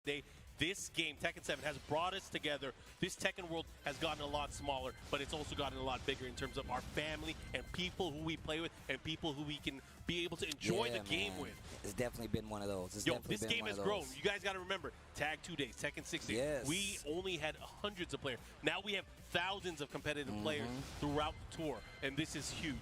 This game, Tekken 7, has brought us together. This Tekken world has gotten a lot smaller, but it's also gotten a lot bigger in terms of our family and people who we play with and people who we can be able to enjoy the game with. It's definitely been one of those. This game has grown. You guys got to remember, Tag 2 days, Tekken 6 days. Yes. We only had hundreds of players. Now we have thousands of competitive players throughout the tour, and this is huge.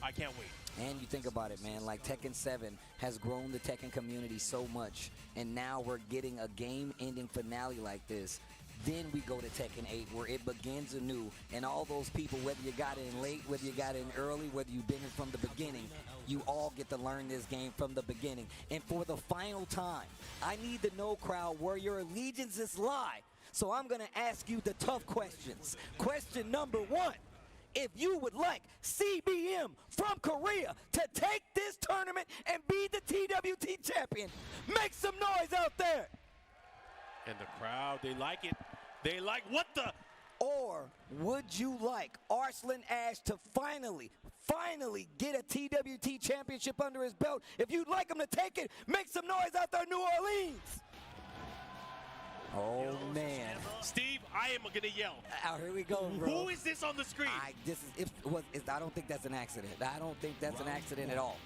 I can't wait. And you think about it, man, like Tekken 7 has grown the Tekken community so much, and now we're getting a game-ending finale like this. Then we go to Tekken 8 where it begins anew, and all those people, whether you got in late, whether you got in early, whether you've been in from the beginning, you all get to learn this game from the beginning. And for the final time, I need to know, crowd, where your allegiances lie. So I'm going to ask you the tough questions. Question number 1. If you would like CBM from Korea to take this tournament and be the TWT champion, make some noise out there. And the crowd, they like it. They like what the? Or would you like Arslan Ash to finally get a TWT championship under his belt? If you'd like him to take it, make some noise out there, New Orleans. Oh, man. Steve, I am going to yell. Here we go, bro. Who is this on the screen? I don't think that's an accident. I don't think that's an accident at all.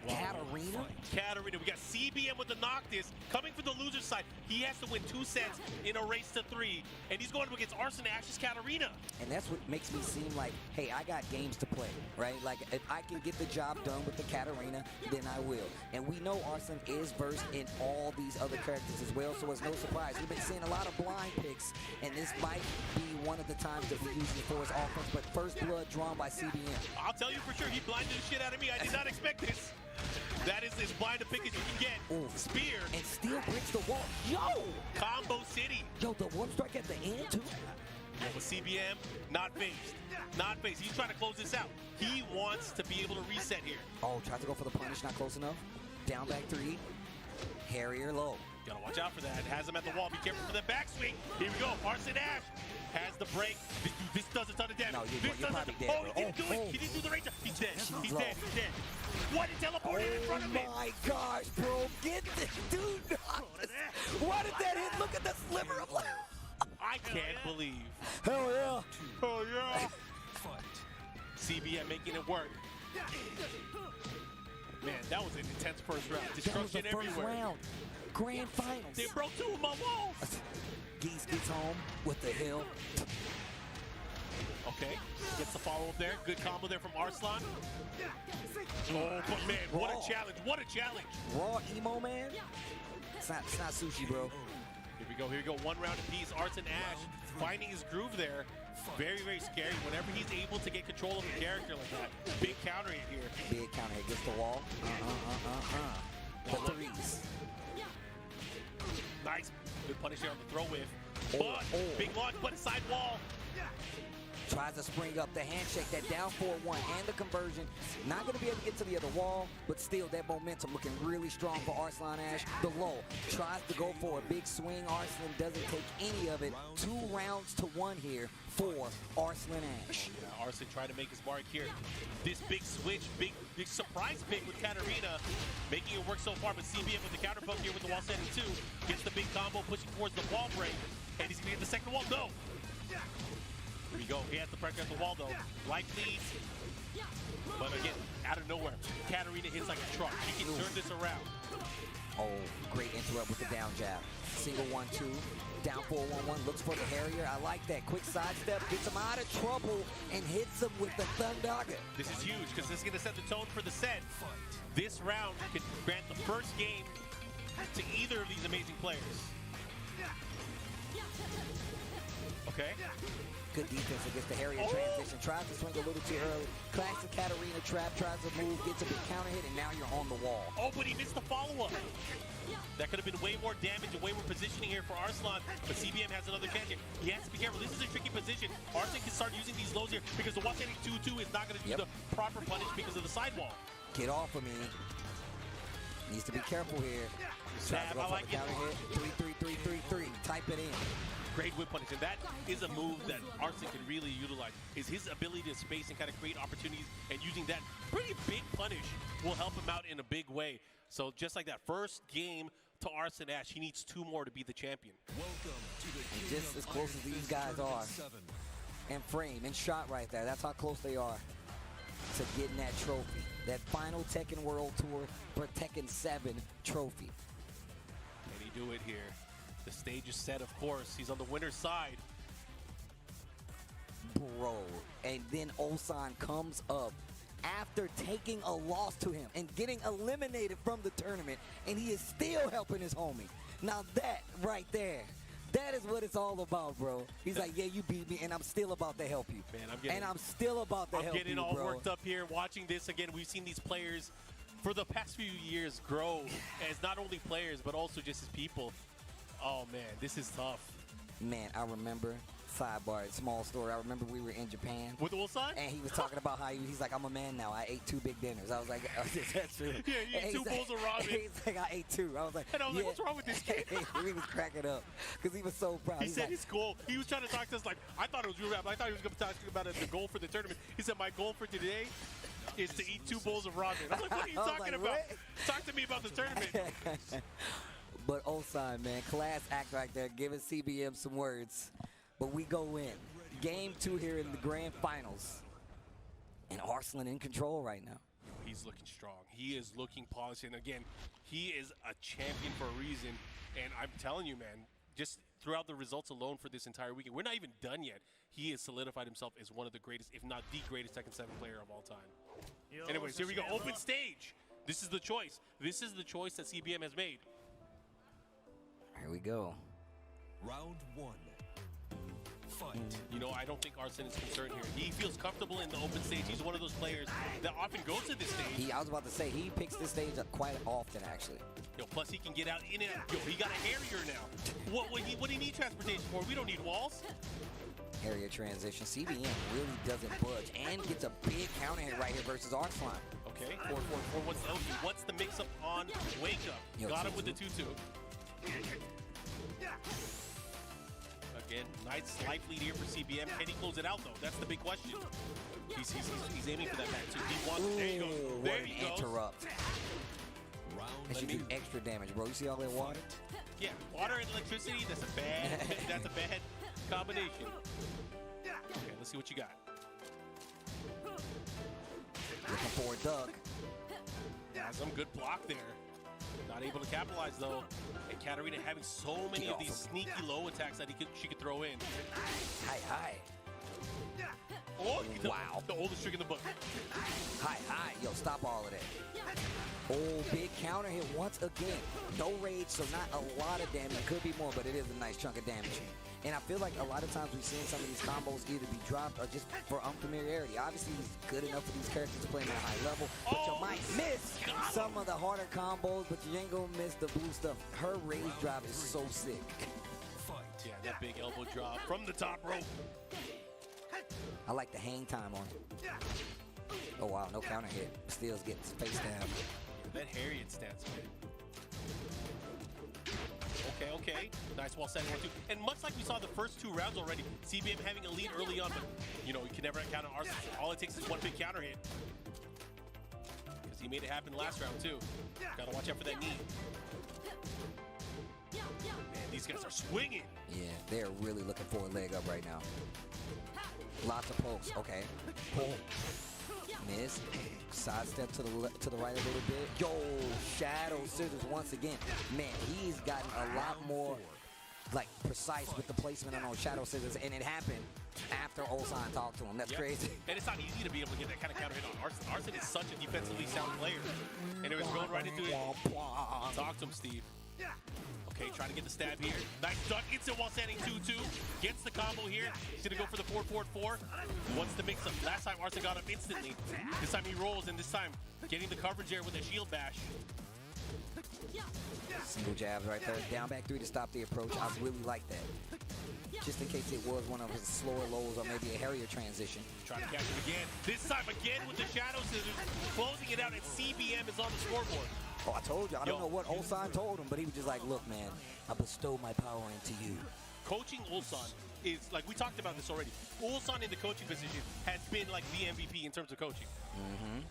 Katarina? Katarina. We got CBM with the Noctis coming from the loser side. He has to win 2 sets in a race to 3, and he's going up against Arslan Ash's Katarina. And that's what makes me seem like, hey, I got games to play, right? Like, if I can get the job done with the Katarina, then I will. And we know Arslan is versed in all these other characters as well, so it's no surprise. We've been seeing a lot of blind picks, and this might be one of the times that we use it for his offense, but first blood drawn by CBM. I'll tell you for sure, he blinded the shit out of me. I did not expect this. That is as blind a pick as you can get. Ooh. Spear. And still breaks the wall. Yo! Combo City. Yo, the warp strike at the end, too. Yeah, but CBM, not phased. Not phased. He's trying to close this out. He wants to be able to reset here. Oh, tries to go for the punish, not close enough. Down back 3. Harrier low. Gotta watch out for that. Has him at the wall. Be careful for the backswing. Here we go. Arslan Ash has the break. This does a ton of damage. No, you're probably dead. Oh, he didn't do it. He didn't do the range. He's dead. He's dead. He's dead. What? He teleported in front of me. Oh my gosh, bro. Get this dude. Why did that hit? Look at the sliver of life. I can't believe. Hell yeah. Oh yeah. CBM making it work. Man, that was an intense first round. Destruction that was the everywhere. First round. Grand finals. They broke 2 of my walls. Geese gets home with the hill. Okay, gets the follow-up there. Good combo there from Arslan. Oh, but man, what a challenge. What a challenge. Raw emo, man. It's not sushi, bro. Here we go, here we go. 1 round apiece. Arslan Ash finding his groove there. Very, very scary. Whenever he's able to get control of a character like that. Big counter hit here. Big counter hit. Gets the wall. The threes. Nice. Good punish there on the throw whiff. But big launch, but a side wall. Tries to spring up the handshake, that down 4-1 and the conversion. Not going to be able to get to the other wall, but still that momentum looking really strong for Arslan Ash. The low tries to go for a big swing. Arslan doesn't take any of it. 2 rounds to 1 here for Arslan Ash. Yeah, Arslan trying to make his mark here. This big switch, big surprise pick with Katarina, making it work so far, but CBM with the counter poke here with the wall setting 2. Gets the big combo, pushing towards the wall break, and he's going to get the second wall. No! Here we go. He has the pressure at the wall, though. Life leads. But again, out of nowhere, Katarina hits like a truck. She can turn this around. Oh, great interrupt with the down jab. Single 1-2. Down 4-1-1. Looks for the Harrier. I like that. Quick sidestep. Gets him out of trouble and hits him with the Thundaga. This is huge because this is going to set the tone for the set. This round could grant the first game to either of these amazing players. Okay. Good defense against the Harrier transition. Tries to swing a little too early. Classic Katarina trap. Tries to move. Gets a big counter hit, and now you're on the wall. Oh, but he missed the follow-up. That could have been way more damage and way more positioning here for Arslan, but CBM has another chance here. He has to be careful. This is a tricky position. Arslan can start using these lows here because the 172 is not going to do the proper punish because of the sidewall. Get off of me. Needs to be careful here. Tries to go for the counter hit. 3-3-3-3-3. Type it in. Great whip punish, and that is a move that Arslan can really utilize, is his ability to space and kind of create opportunities, and using that pretty big punish will help him out in a big way. So just like that first game, to Arslan Ash. He needs 2 more to be the champion. Welcome to the And King just of as close as Iron these Fist guys Tournament are. 7. And frame and shot right there. That's how close they are to getting that trophy. That final Tekken World Tour for Tekken 7 trophy. Can he do it here? The stage is set, of course. He's on the winner's side. Bro. And then Ulsan comes up after taking a loss to him and getting eliminated from the tournament, and he is still helping his homie. Now that right there, that is what it's all about, bro. He's like, yeah, you beat me, and I'm still about to help you. Man, I'm still about to help you, I'm getting all bro. worked up here watching this again. We've seen these players for the past few years grow as not only players, but also just as people. Oh, man, this is tough. Man, I remember, sidebar, small story. I remember we were in Japan. With Ulsan? And he was talking about how he's like, I'm a man now. I ate 2 big dinners. I was like, oh, that's true. Yeah, you ate 2 bowls of ramen. He's like, I ate 2. I was like, And I was like, what's wrong with this kid? He was cracking up because he was so proud. He He's said like, his goal. He was trying to talk to us like, I thought it was real rap. I thought he was going to talk about it, the goal for the tournament. He said, my goal for today is to eat 2 bowls of ramen. I'm like, what are you I was talking like, about? what? Talk to me about the tournament. But Ulsan, man, class act right there, giving CBM some words. But we go in. Game 2 here in the grand finals. And Arslan in control right now. He's looking strong. He is looking polished. And again, he is a champion for a reason. And I'm telling you, man, just throughout the results alone for this entire weekend, we're not even done yet. He has solidified himself as one of the greatest, if not the greatest Tekken 7 player of all time. Anyways, here we go. Open stage. This is the choice. This is the choice that CBM has made. Here we go. Round 1. Fight. You know, I don't think Arslan is concerned here. He feels comfortable in the open stage. He's one of those players that often goes to this stage. I was about to say, he picks this stage up quite often, actually. Yo, plus he can get out in and out. Yo, he got a Harrier now. What do you need transportation for? We don't need walls. Area transition. CBM really doesn't budge and gets a big counter hit right here versus Arslan. Okay, 4-4-4. What's the mix-up on Wake Up? Yo, Got him 2-2. with the 2-2. Again, nice life lead here for CBM. Can he close it out, though? That's the big question. He's aiming for that back, too. He wants it. There you go. There What he an goes. interrupt. Round That should 2. do extra damage, bro. You see all that water? Yeah, water and electricity, that's a bad combination. Okay, let's see what you got. Looking for a duck. Yeah, some good block there. Not able to capitalize, though. And Katarina having so many of these sneaky low attacks that she could throw in. Hi. Oh, Wow. The oldest trick in the book. Hi. Yo, stop all of that. Oh, big counter hit once again. No rage, so not a lot of damage. Could be more, but it is a nice chunk of damage. And I feel like a lot of times we've seen some of these combos either be dropped or just for unfamiliarity. Obviously, he's good enough for these characters playing at a high level, but you might miss some of the harder combos, but you ain't gonna miss the blue stuff. Her rage drive is so sick. Fight. Yeah, that big elbow drop from the top rope. I like the hang time on it. Oh, wow, no counter hit. Steals gets face down. That Harriet stance, man. Okay. Nice wall setting 1-2. And much like we saw the first 2 rounds already, CBM having a lead early on, but you can never counter Arslan. All it takes is one big counter hit. Because he made it happen last round too. Gotta watch out for that knee. Man, these guys are swinging. Yeah, they're really looking for a leg up right now. Lots of pokes. Okay. Pull. Miss. Sidestep to the right a little bit. Yo, shadow scissors once again. Man, he's gotten a lot more precise with the placement on those shadow scissors, and it happened after Ulsan talked to him. That's crazy. And it's not easy to be able to get that kind of counter hit on Arslan. Arslan is such a defensively sound player. And it was going right into it. Talk to him, Steve. Okay, trying to get the stab here. Nice duck, instant while standing 2-2. Gets the combo here. He's gonna go for the 4-4-4. What's the mix-up? Last time Arslan got up instantly. This time he rolls, and this time getting the coverage there with a shield bash. Single jabs right there. Down back 3 to stop the approach. I really like that. Just in case it was one of his slower lows or maybe a Harrier transition. Trying to catch it again. This time again with the shadow scissors. Closing it out, and CBM is on the scoreboard. Oh, I told you. I don't know what Ulsan told him, but he was just like, look, man, I bestow my power into you. Coaching Ulsan is, like we talked about this already, Ulsan in the coaching position has been like the MVP in terms of coaching.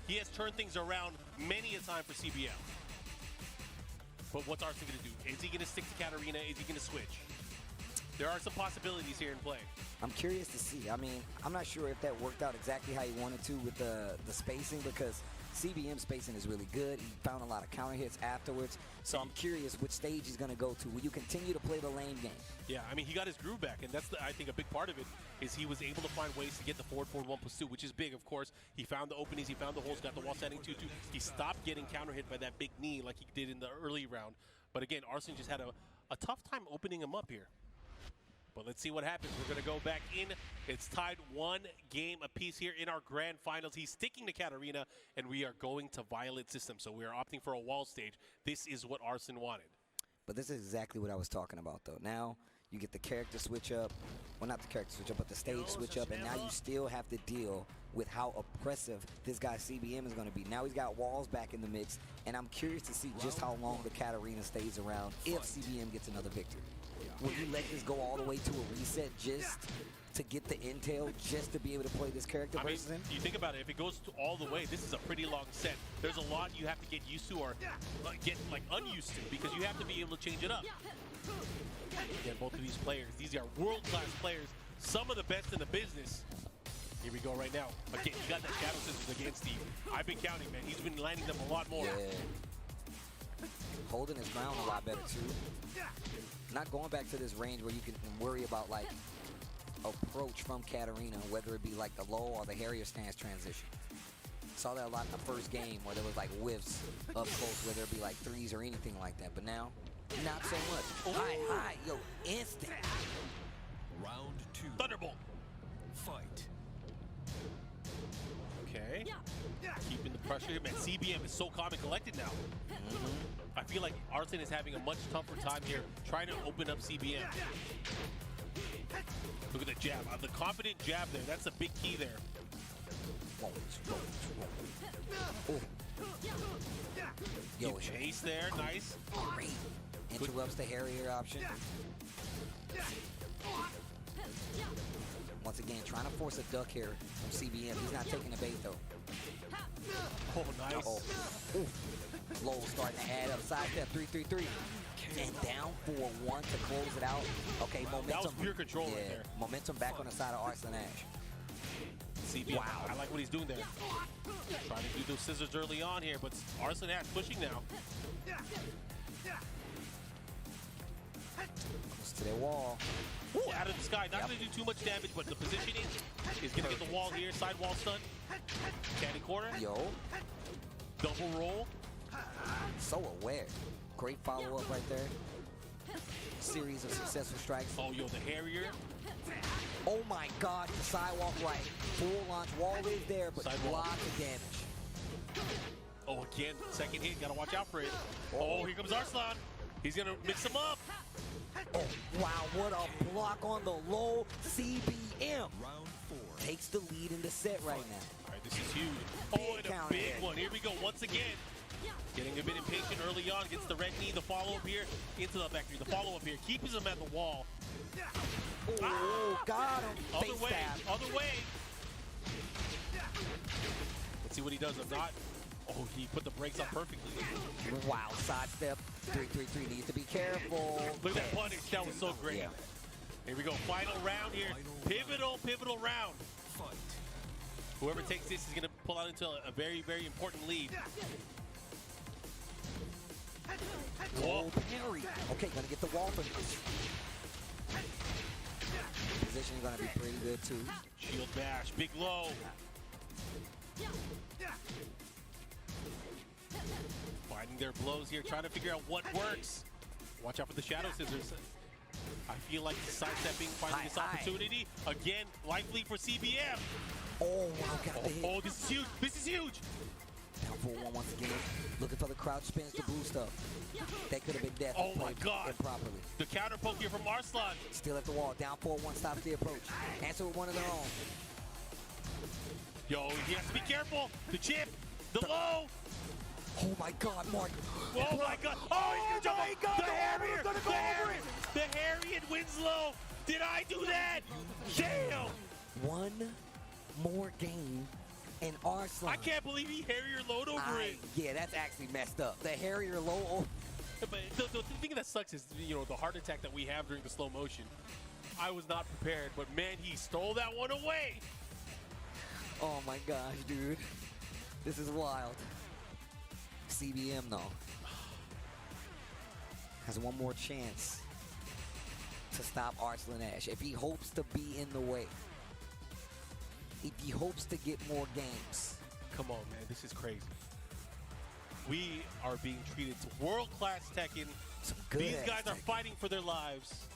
He has turned things around many a time for CBM. But what's Arslan going to do? Is he going to stick to Katarina? Is he going to switch? There are some possibilities here in play. I'm curious to see. I mean, I'm not sure if that worked out exactly how he wanted to with the spacing, because CBM spacing is really good. He found a lot of counter hits afterwards. So I'm curious which stage he's going to go to. Will you continue to play the lane game? Yeah, I mean, he got his groove back, and that's, I think, a big part of it is he was able to find ways to get the forward 1+2, which is big, of course. He found the openings, he found the holes, got the wall standing 2-2. He stopped getting counter hit by that big knee like he did in the early round. But again, Arslan just had a tough time opening him up here. But let's see what happens. We're going to go back in. It's tied 1 game apiece here in our grand finals. He's sticking to Katarina, and we are going to Violet system. So we are opting for a wall stage. This is what Arslan wanted. But this is exactly what I was talking about, though. Now you get the character switch up. Well, not the character switch up, but the stage switch up. And now you still have to deal with how oppressive this guy CBM is going to be. Now he's got walls back in the mix. And I'm curious to see just how long the Katarina stays around if CBM gets another victory. Will you let this go all the way to a reset just to get the intel, just to be able to play this character versus him? You think about it, if it goes all the way, this is a pretty long set. There's a lot you have to get used to or get like unused to, because you have to be able to change it up. Again, both of these players, these are world-class players, some of the best in the business. Here we go right now. Again, you got that Shadow Scissors against Steve. I've been counting, man. He's been landing them a lot more. Yeah. Holding his ground a lot better, too. Not going back to this range where you can worry about, like, approach from Katarina, whether it be, like, the low or the Harrier stance transition. Saw that a lot in the first game where there was, like, whiffs up close, whether it be, like, threes or anything like that. But now, not so much. High, yo, instant. Round 2. Thunderbolt. Fight. Okay. Keeping the pressure here. Man, CBM is so calm and collected now. I feel like Arslan is having a much tougher time here trying to open up CBM. Look at the jab. The confident jab there. That's a big key there. Yo, chase there. Nice. Great. Interrupts the Harrier option. Once again, trying to force a duck here from CBM. He's not taking the bait, though. Oh, nice. Ooh. Low starting to add up. Side step, 3-3-3. And down 4-1 to close it out. Okay, momentum. That was pure control right there. Momentum back on the side of Arslan Ash. CBM, wow. I like what he's doing there. Trying to do those scissors early on here, but Arslan Ash pushing now. Goes to their wall. Ooh, out of the sky. Not going to do too much damage, but the positioning is going to get the wall here. Side wall stun. Candy corner. Yo. Double roll. So aware. Great follow-up right there. Series of successful strikes. Oh, yo, the Harrier. Oh my God, the sidewalk right. Full launch wall is there, but lots of damage. Oh, again, second hit. Gotta watch out for it. Oh, here comes Arslan. He's gonna mix him up. Oh, wow, what a block on the low. CBM Round 4. takes the lead in the set right now. All right, this is huge. Oh, and a big one. Here we go once again. Getting a bit impatient early on. Gets the red knee. The follow-up here into the factory. The follow-up here keeps him at the wall. Oh, got him. Other way. Other way. Let's see what he does. If not, oh, he put the brakes on perfectly. Wow, sidestep. 3-3-3 needs to be careful. Look at that punish. That was so great. Yeah. Here we go. Final round here. Pivotal round. Fight. Whoever takes this is going to pull out into a very, very important lead. Whoa, parry. Okay, gonna get the wall from this. Position is gonna be pretty good too. Shield bash, big low. Finding their blows here, trying to figure out what works. Watch out for the Shadow Scissors. I feel like sidestepping, finding this opportunity. Again, likely for CBM. Oh, wow, got the hit. Oh, this is huge. This is huge. Down 4-1 once again. Looking for the crouch spins to boost up. That could have been death. Oh my God. Improperly. The counter poke here from Arslan. Still at the wall. Down 4-1, stops the approach. Answer with one of their own. Yo, he has to be careful. The chip, the low. Oh my God, Mark. Oh my God. Oh, he's gonna jump up. The Harrier. The Harrier wins low. Did I do that? Damn. One more game. And Arslan. I can't believe he Harrier load over it. Yeah, that's actually messed up. The Harrier low. But the thing that sucks is, you know, the heart attack that we have during the slow motion. I was not prepared, but man, he stole that one away. Oh my gosh, dude. This is wild. CBM, though, has one more chance to stop Arslan Ash. If he hopes to be in the way, if he hopes to get more games. Come on, man, this is crazy. We are being treated to world-class Tekken. These guys are fighting for their lives.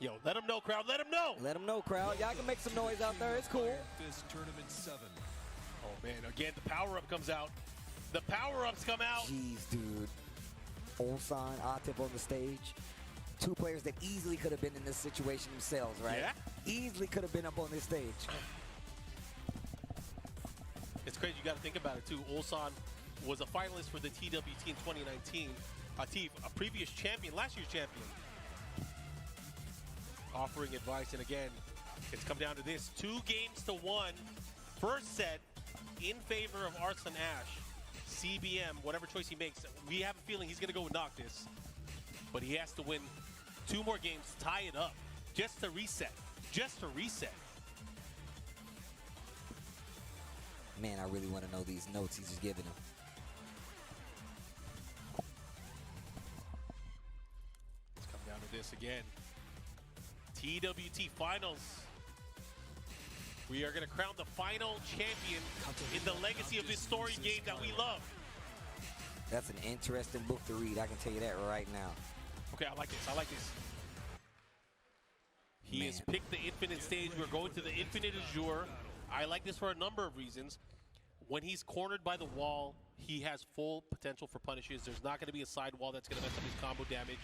Yo, let them know, crowd. Let them know. Let them know, crowd. Y'all can make some noise out there. It's cool. This tournament 7. Oh, man. Again, the power-up comes out. The power-ups come out. Jeez, dude. Ulsan, Atip on the stage. Two players that easily could have been in this situation themselves, right? Yeah. Easily could have been up on this stage. It's crazy. You got to think about it, too. Ulsan was a finalist for the TWT in 2019. Atif, a previous champion, last year's champion. Offering advice, and again, it's come down to this. 2-1. First set in favor of Arslan Ash. CBM, whatever choice he makes, we have a feeling he's going to go with Noctis. But he has to win 2 more games, tie it up, just to reset. Just to reset. Man, I really want to know these notes he's just giving him. Let's come down to this again. TWT Finals. We are going to crown the final champion in the legacy of this story game that we love. That's an interesting book to read. I can tell you that right now. Okay, I like this. I like this. He has picked the Infinite stage. We're going to the Infinite Azure. I like this for a number of reasons. When he's cornered by the wall, he has full potential for punishes. There's not going to be a side wall that's going to mess up his combo damage.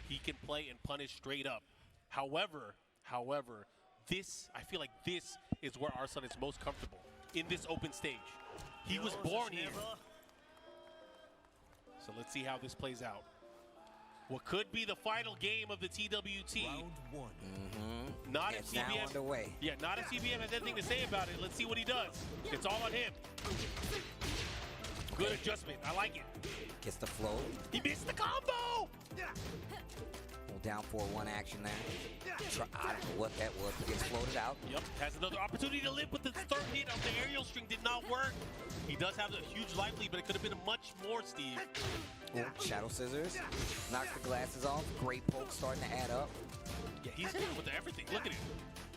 He can play and punish straight up. However, this, I feel like this is where Arslan is most comfortable, in this open stage. He was born here. So let's see how this plays out. What could be the final game of the TWT. Round 1. Not It's if CBM. now underway. Yeah, not if CBM has anything to say about it. Let's see what he does. It's all on him. Good adjustment. I like it. Gets the flow. He missed the combo. Well, down 4-1 action there. I don't know what that was, but gets floated out. Yep, has another opportunity to live, but the third hit of the aerial string did not work. He does have a huge life lead, but it could have been much more, Steve. Oh, Shadow Scissors. Knocks the glasses off. Great poke starting to add up. Yeah, he's good with everything. Look at it.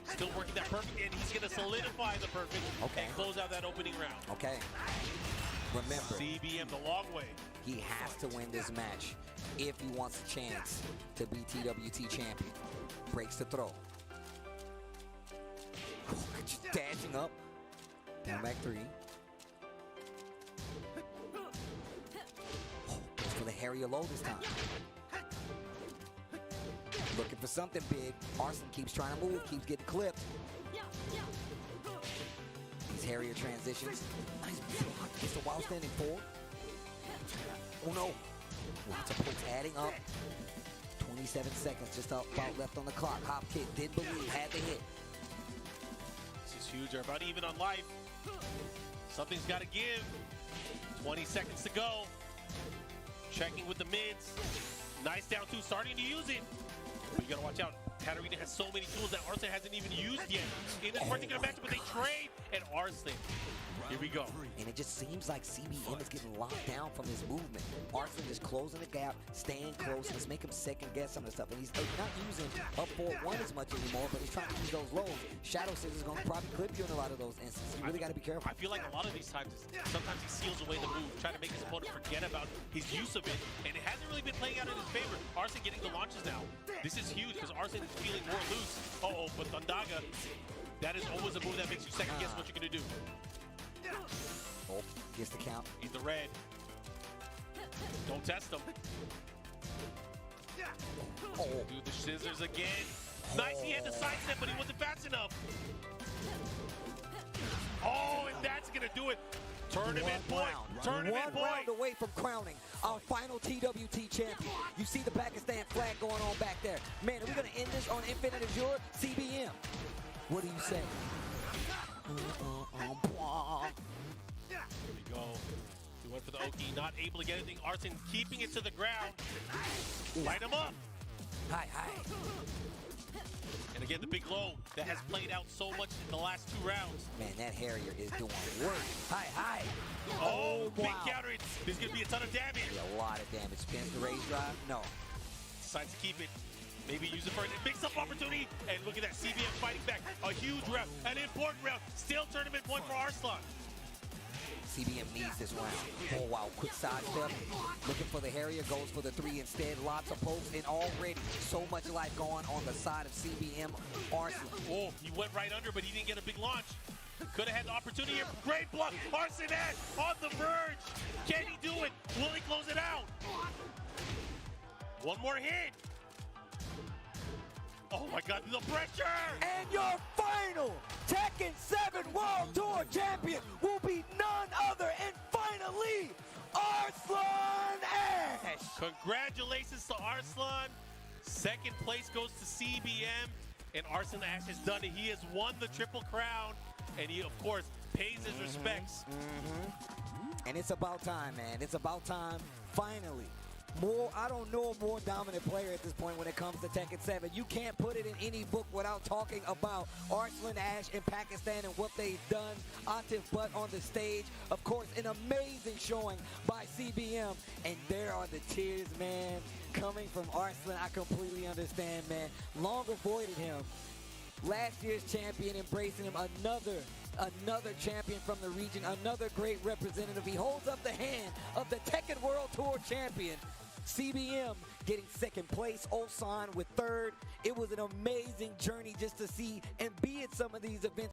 Still working that perfect, and he's going to solidify the perfect and close out that opening round. Okay. Remember, CBM the long way. he has to win this match if he wants a chance to be TWT champion. Breaks the throw. Just dashing up. Down back 3. Goes for the Harrier low this time. Looking for something big. Arslan keeps trying to move, keeps getting clipped. These Harrier transitions. Nice block. Gets the wild standing forward. Oh no. Lots of pokes adding up. 27 seconds just about left on the clock. Hop kick, didn't believe, had the hit. This is huge. They're about even on life. Something's got to give. 20 seconds to go. Checking with the mids. Nice down 2, starting to use it. But you got to watch out. Katarina has so many tools that Arslan hasn't even used yet in this particular match, but they trade, and Arslan. Here we go. And it just seems like CBM is getting locked down from his movement. Arslan is closing the gap, staying close. Let's make him second guess some of the stuff. And he's not using up 4-1 as much anymore, but he's trying to use those lows. Shadow Scissors is going to probably clip you in a lot of those instances. You really got to be careful. I feel like a lot of these times, sometimes he seals away the move, trying to make his opponent forget about his use of it, and it hasn't really been playing out in his favor. Arslan getting the launches now. This is huge because Arslan is feeling more loose. Uh-oh, but Thundaga, that is always a move that makes you second guess what you're going to do. Oh, gets the count. He's the red. Don't test him. Oh. Do the scissors again. Nice, he had the side step, but he wasn't fast enough. Oh, and that's going to do it. Tournament point. Tournament One round point. away from crowning our final TWT champion. You see the Pakistan flag going on back there. Man, are we going to end this on Infinite Azure? CBM, what do you say? we go. He went for the Oki, not able to get anything. Arslan keeping it to the ground. Light him up. Hi. And again, the big low that has played out so much in the last 2 rounds. Man, that Harrier is doing work. Hi. Oh, big wow. counter. There's going to be a ton of damage. A lot of damage. Spins the raise drive? No. Decides to keep it. Maybe use it for a mix-up opportunity. And look at that, CBM fighting back. A huge round, an important round. Still tournament point for Arslan. CBM needs this round. Oh, wow. Quick sidestep. Looking for the Harrier. Goes for the 3 instead. Lots of pokes. And already so much life going on the side of CBM. Arslan. Oh, he went right under, but he didn't get a big launch. Could have had the opportunity here. Great block. Arslan on the verge. Can he do it? Will he close it out? One more hit. Oh my God, the pressure! And your final Tekken 7 World Tour champion will be none other and finally Arslan Ash! Congratulations to Arslan. Second place goes to CBM, and Arslan Ash has done it. He has won the Triple Crown, and he, of course, pays his respects. And it's about time, man. It's about time, finally. I don't know a more dominant player at this point when it comes to Tekken 7. You can't put it in any book without talking about Arslan Ash in Pakistan and what they've done. Atif Butt on the stage. Of course, an amazing showing by CBM. And there are the tears, man, coming from Arslan. I completely understand, man. Long avoided him. Last year's champion, embracing him. Another champion from the region, another great representative. He holds up the hand of the Tekken World Tour champion. CBM getting second place, Ulsan with third. It was an amazing journey just to see and be at some of these events.